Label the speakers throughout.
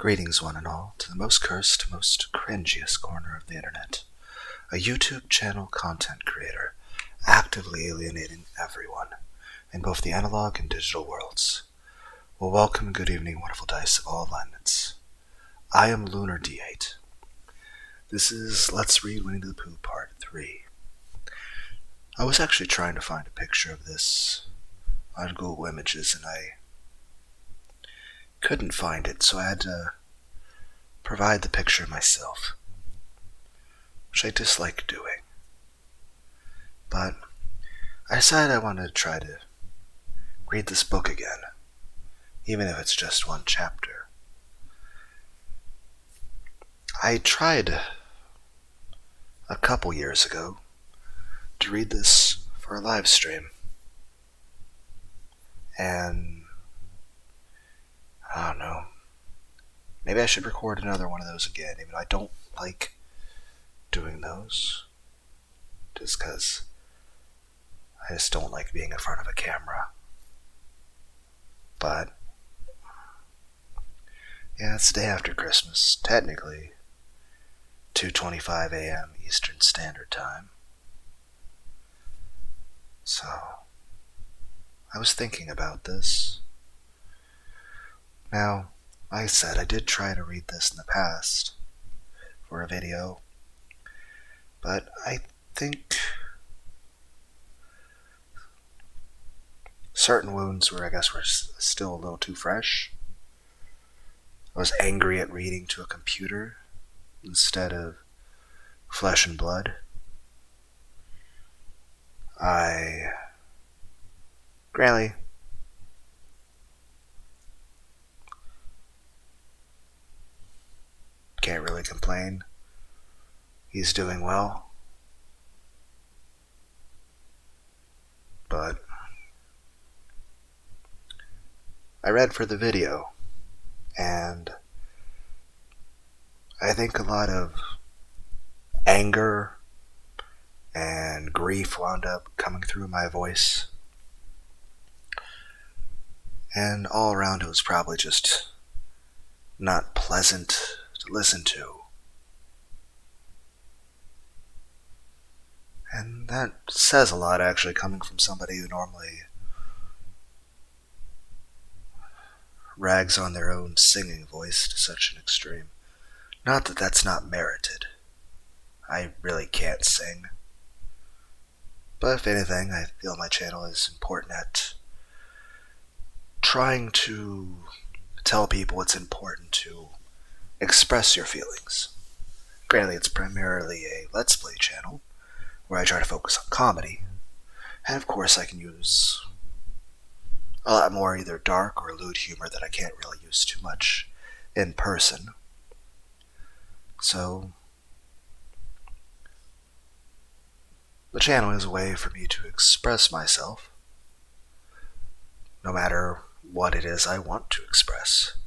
Speaker 1: Greetings, one and all, to the most cursed, most cringiest corner of the internet. A YouTube channel content creator, actively alienating everyone, in both the analog and digital worlds. Well, welcome and good evening, wonderful dice of all alignments. I am Lunar D8. This is Let's Read Winnie the Pooh Part 3. I was actually trying to find a picture of this on Google Images, and I couldn't find it, so I had to provide the picture myself, which I dislike doing. But I decided I wanted to try to read this book again, even if it's just one chapter. I tried a couple years ago to read this for a live stream, and I don't know, maybe I should record another one of those again, even though I don't like doing those, just because I just don't like being in front of a camera. But yeah, it's the day after Christmas, technically 2:25 a.m. Eastern Standard Time. So I was thinking about this. Now, like I said, I did try to read this in the past for a video, but I think certain wounds were still a little too fresh. I was angry at reading to a computer instead of flesh and blood. Granny, can't really complain. He's doing well. But I read for the video, and I think a lot of anger and grief wound up coming through my voice. And all around it was probably just not pleasant to listen to. And that says a lot, actually, coming from somebody who normally rags on their own singing voice to such an extreme. Not that that's not merited. I really can't sing. But if anything, I feel my channel is important at trying to tell people it's important to express your feelings. Granted, it's primarily a Let's Play channel, where I try to focus on comedy, and of course I can use a lot more either dark or lewd humor that I can't really use too much in person. So the channel is a way for me to express myself, no matter what it is I want to express.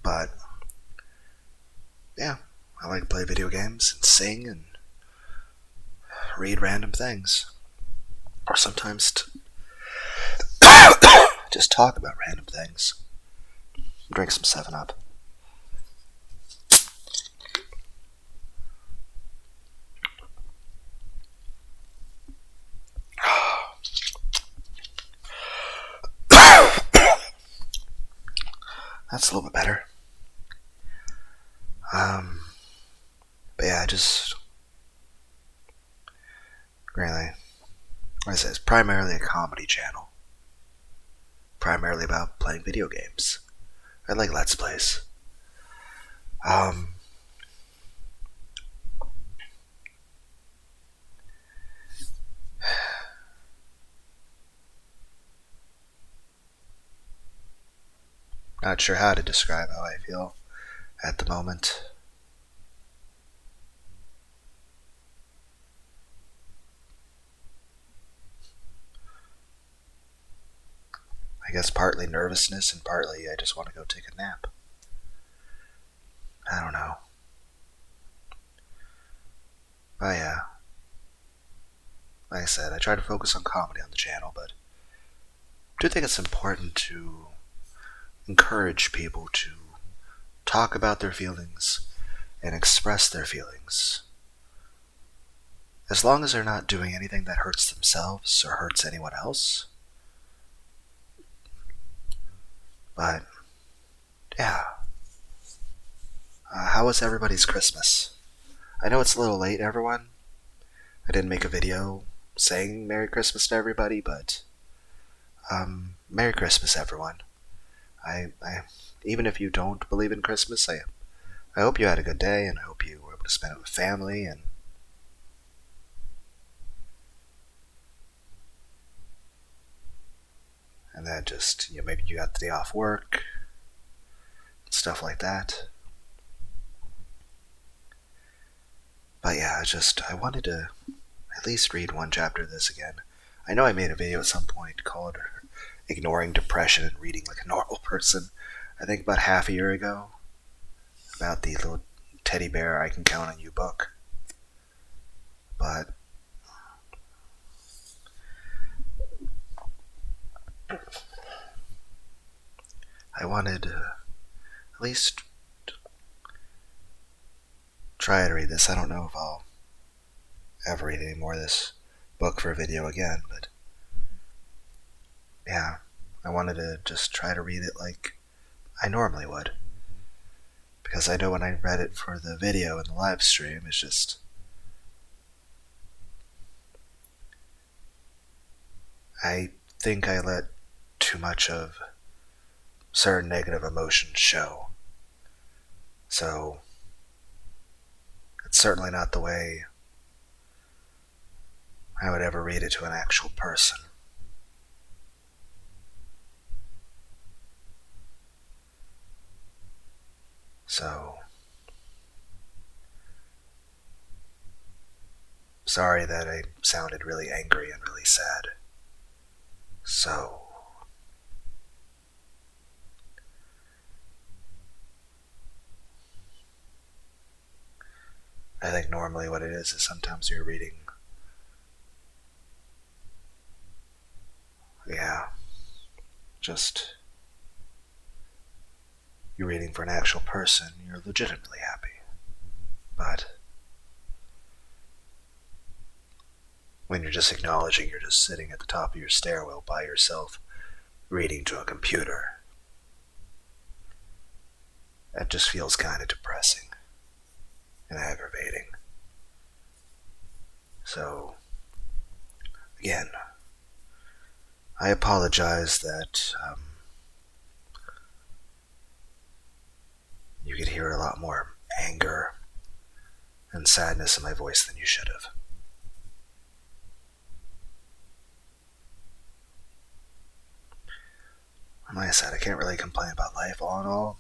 Speaker 1: But yeah, I like to play video games and sing and read random things, or sometimes just talk about random things. Drink some 7-Up. That's a little bit better. But yeah, really, like I said, it's primarily a comedy channel. Primarily about playing video games. I like Let's Plays. Not sure how to describe how I feel at the moment. I guess partly nervousness and partly I just want to go take a nap. I don't know. But yeah. like I said, I try to focus on comedy on the channel, but I do think it's important to encourage people to talk about their feelings and express their feelings. As long as they're not doing anything that hurts themselves or hurts anyone else. But, yeah. How was everybody's Christmas? I know it's a little late, everyone. I didn't make a video saying Merry Christmas to everybody, but Merry Christmas, everyone. I even if you don't believe in Christmas, I hope you had a good day, and I hope you were able to spend it with family, and that just, maybe you got the day off work, stuff like that. But yeah, I wanted to at least read one chapter of this again. I know I made a video at some point called Ignoring Depression and Reading Like a Normal Person, I think about half a year ago, about the little teddy bear I Can Count on You book. But I wanted to at least try to read this. I don't know if I'll ever read any more of this book for a video again, but yeah, I wanted to just try to read it like I normally would. Because I know when I read it for the video and the live stream, it's just, I think I let too much of certain negative emotions show. So, it's certainly not the way I would ever read it to an actual person. So, sorry that I sounded really angry and really sad. So, I think normally what it is sometimes you're reading, you're reading for an actual person, you're legitimately happy. But when you're just acknowledging you're just sitting at the top of your stairwell by yourself, reading to a computer, that just feels kind of depressing and aggravating. So, again, I apologize that you could hear a lot more anger and sadness in my voice than you should have. Like I said, I can't really complain about life. All in all,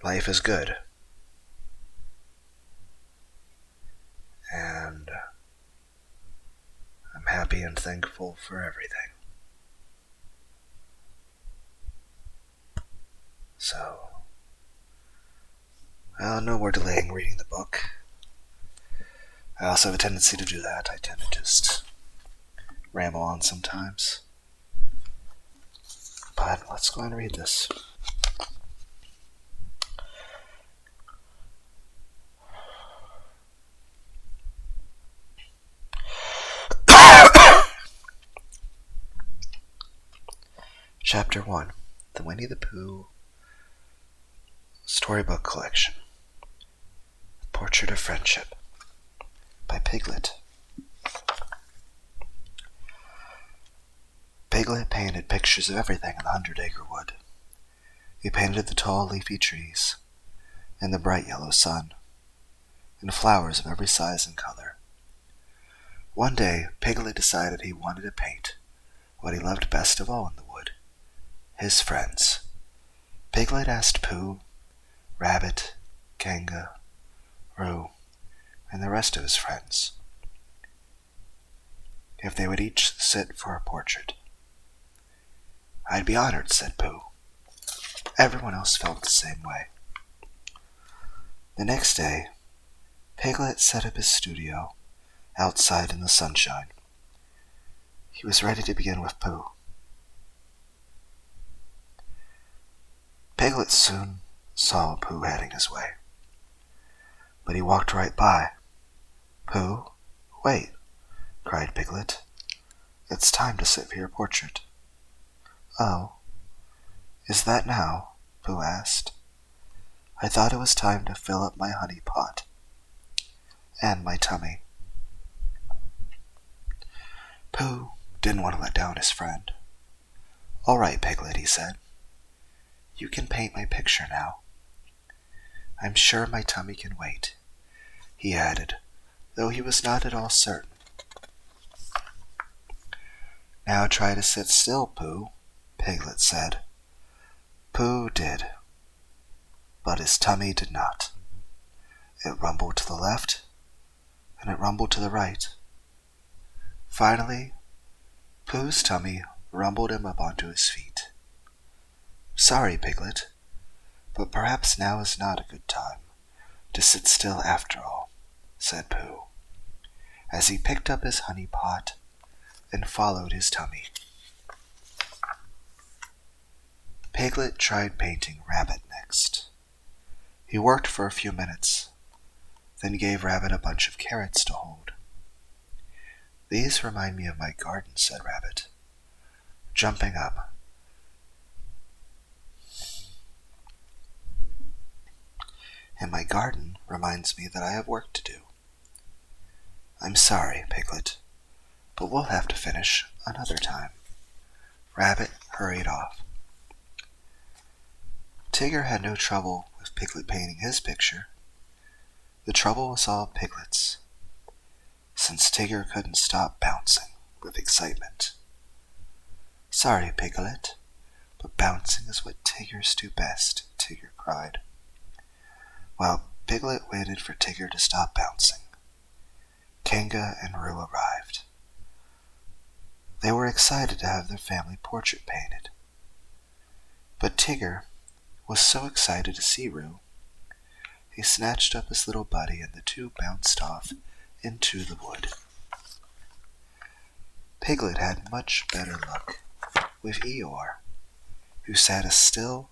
Speaker 1: life is good. And I'm happy and thankful for everything. So, no more delaying reading the book. I also have a tendency to do that. I tend to just ramble on sometimes. But let's go and read this. Chapter 1, The Winnie the Pooh Storybook Collection. Portrait of Friendship by Piglet. Piglet painted pictures of everything in the 100-acre wood. He painted the tall leafy trees, and the bright yellow sun, and flowers of every size and color. One day, Piglet decided he wanted to paint what he loved best of all in the wood, his friends. Piglet asked Pooh, Rabbit, Kanga, Roo, and the rest of his friends if they would each sit for a portrait. "I'd be honored," said Pooh. Everyone else felt the same way. The next day, Piglet set up his studio outside in the sunshine. He was ready to begin with Pooh. Piglet soon saw Pooh heading his way, but he walked right by. "Pooh, wait," cried Piglet. "It's time to sit for your portrait." "Oh, is that now?" Pooh asked. "I thought it was time to fill up my honey pot and my tummy." Pooh didn't want to let down his friend. "All right, Piglet," he said. "You can paint my picture now. I'm sure my tummy can wait," he added, though he was not at all certain. "Now try to sit still, Pooh," Piglet said. Pooh did, but his tummy did not. It rumbled to the left, and it rumbled to the right. Finally, Pooh's tummy rumbled him up onto his feet. "Sorry, Piglet, but perhaps now is not a good time to sit still after all," said Pooh, as he picked up his honey pot and followed his tummy. Piglet tried painting Rabbit next. He worked for a few minutes, then gave Rabbit a bunch of carrots to hold. "These remind me of my garden," said Rabbit, jumping up. "And my garden reminds me that I have work to do." "I'm sorry, Piglet, but we'll have to finish another time." Rabbit hurried off. Tigger had no trouble with Piglet painting his picture. The trouble was all Piglet's, since Tigger couldn't stop bouncing with excitement. "Sorry, Piglet, but bouncing is what Tiggers do best," Tigger cried. While Piglet waited for Tigger to stop bouncing, Kanga and Roo arrived. They were excited to have their family portrait painted. But Tigger was so excited to see Roo, he snatched up his little buddy and the two bounced off into the wood. Piglet had much better luck with Eeyore, who sat as still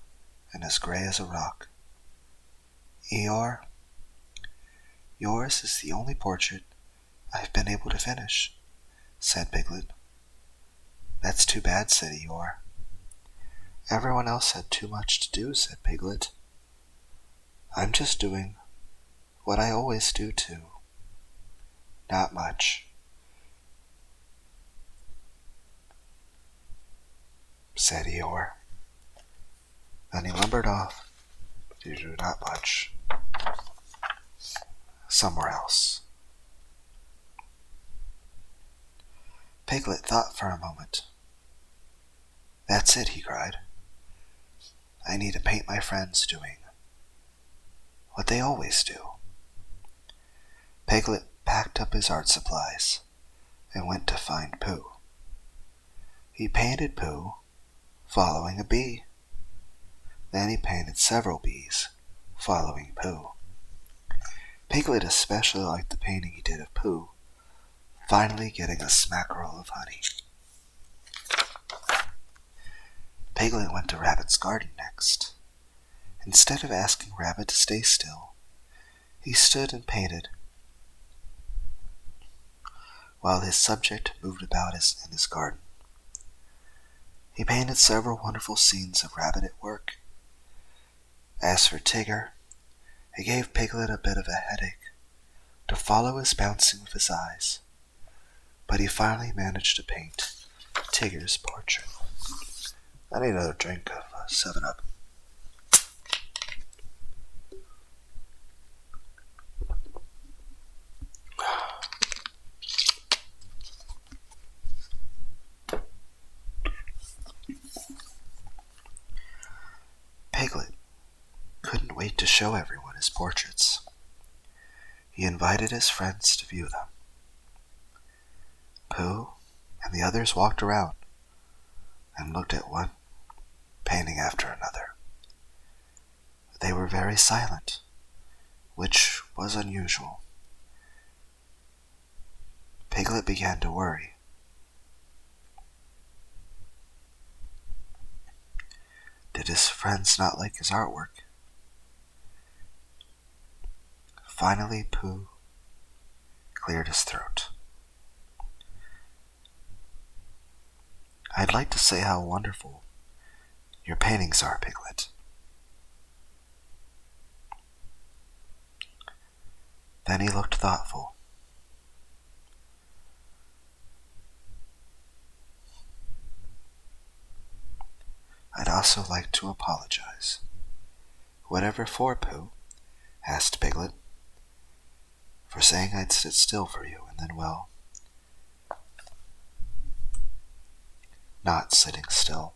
Speaker 1: and as gray as a rock. "Eeyore, yours is the only portrait I've been able to finish," said Piglet. "That's too bad," said Eeyore. "Everyone else had too much to do," said Piglet. "I'm just doing what I always do too. Not much," said Eeyore. Then he lumbered off to do not much somewhere else. Piglet thought for a moment. "That's it," he cried. "I need to paint my friends doing what they always do." Piglet packed up his art supplies and went to find Pooh. He painted Pooh following a bee. Then he painted several bees following Pooh. Piglet especially liked the painting he did of Pooh finally getting a smackerel of honey. Piglet went to Rabbit's garden next. Instead of asking Rabbit to stay still, he stood and painted while his subject moved about in his garden. He painted several wonderful scenes of Rabbit at work. As for Tigger, it gave Piglet a bit of a headache to follow his bouncing with his eyes, but he finally managed to paint Tigger's portrait. I need another drink of 7-Up. Piglet couldn't wait to show everyone his portraits. He invited his friends to view them. Pooh and the others walked around and looked at one painting after another. They were very silent, which was unusual. Piglet began to worry. Did his friends not like his artwork? Finally, Pooh cleared his throat. I'd like to say how wonderful your paintings are, Piglet. Then he looked thoughtful. I'd also like to apologize. Whatever for, Pooh? Asked Piglet. For saying I'd sit still for you, and then, well, not sitting still,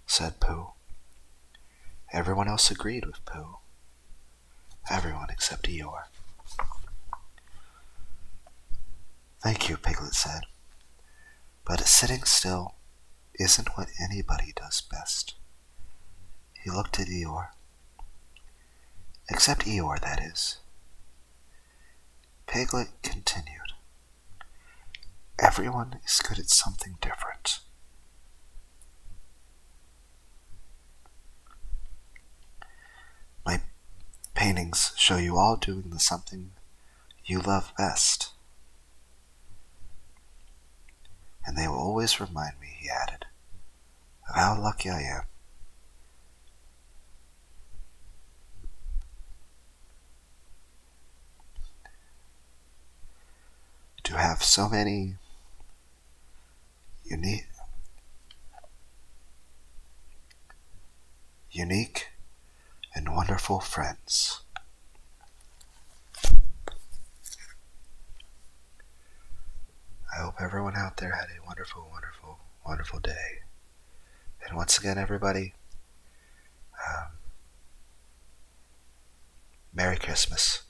Speaker 1: said Pooh. Everyone else agreed with Pooh. Everyone except Eeyore. Thank you, Piglet said. But sitting still isn't what anybody does best. He looked at Eeyore. Except Eeyore, that is. Piglet continued. Everyone is good at something different. My paintings show you all doing the something you love best. And they will always remind me, he added, of how lucky I am to have so many unique and wonderful friends. I hope everyone out there had a wonderful, wonderful, wonderful day. And once again, everybody, Merry Christmas.